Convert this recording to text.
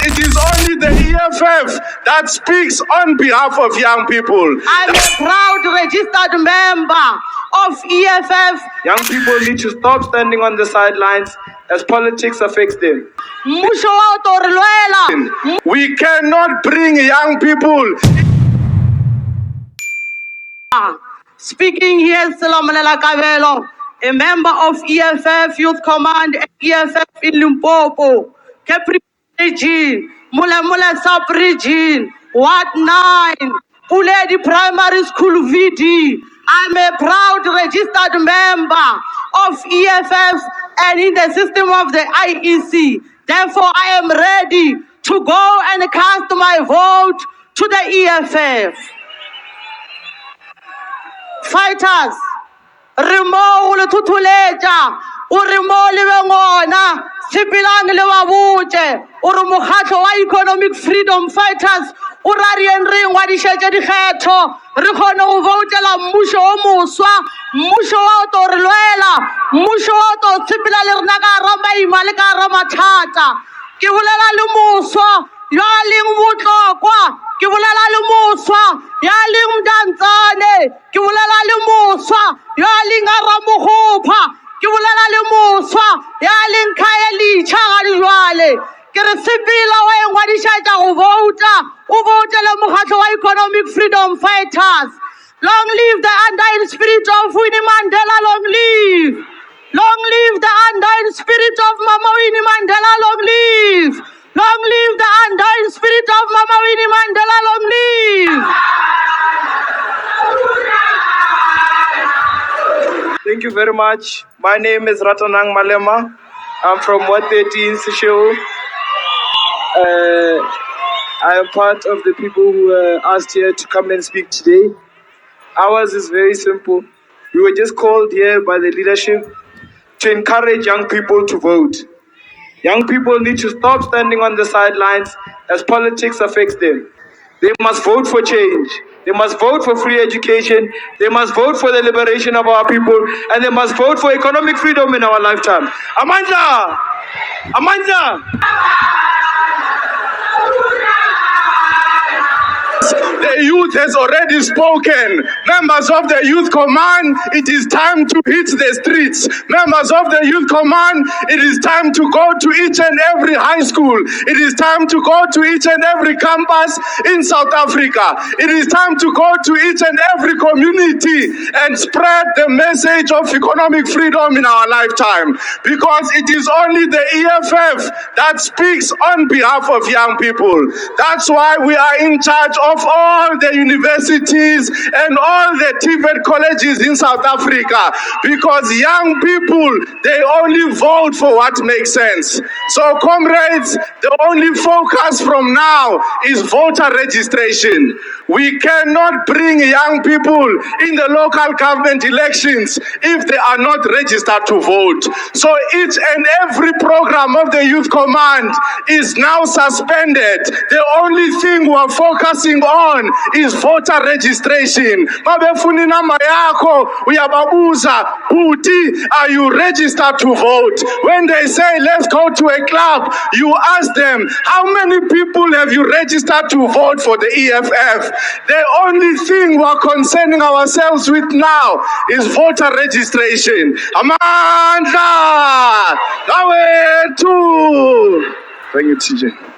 It is only the EFF that speaks on behalf of young people. I'm a proud registered member of EFF. Young people need to stop standing on the sidelines as politics affects them. We cannot bring young people. Speaking here, Selamulela Kabelo, a member of EFF Youth Command and EFF in Limpopo, Capri Region, Mula Sub-Region, Ward 9, Uledi Primary School VD. I'm a proud registered member of EFF and in the system of the IEC. Therefore, I am ready to go and cast my vote to the EFF. Fighters, remo le tutuleja, o remo le bengona, sipilang le wabuje, o re mokgatlo wa economic freedom fighters, o rarien ring wa dishetše dikgetho, re kgone go voutela mmušo o moswa, mmušo wa to re lwela, mmušo wa to sepela le rena ka hara maima le ka hara mathata. Ke bolela le moswa yo a leng botlhokwa, ke bolela le moswa yo a leng mdantsane, ke bolela le moswa yo a leng aramogopha, ke bolela le moswa yo a leng khaelitšha ga dijwale. Ke re sepela wa engwadišatša go vouta, o voutele mokgatlo wa economic freedom fighters. Long live the undying spirit of Winnie Mandela, long live. Long live the undying spirit of Mama Winnie Mandela, long live. Long live the undying spirit of Mama Winnie Mandela, long live. Thank you very much. My name is Ratanang Malema. I'm from Ward 13, Sihle. I am part of the people who were asked here to come and speak today. Ours is very simple. We were just called here by the leadership to encourage young people to vote. Young people need to stop standing on the sidelines as politics affects them. They must vote for change. They must vote for free education. They must vote for the liberation of our people. And they must vote for economic freedom in our lifetime. Amandla! Amandla! The youth has already spoken. Members of the youth command, it is time to hit the streets. Members of the youth command, it is time to go to each and every high school. It is time to go to each and every campus in South Africa. It is time to go to each and every community and spread the message of economic freedom in our lifetime. Because it is only the EFF that speaks on behalf of young people. That's why we are in charge of all the universities and all the TVET colleges in South Africa, because young people, they only vote for what makes sense. So comrades, the only focus from now is voter registration. We cannot bring young people in the local government elections if they are not registered to vote. So each and every program of the Youth Command is now suspended. The only thing we are focusing on is voter registration. Mabefuni namba yako, uyababuza, Buti, are you registered to vote? When they say let's go to a club, you ask them, how many people have you registered to vote for the EFF? The only thing we are concerning ourselves with now is voter registration. Amandla! Thank you, TJ.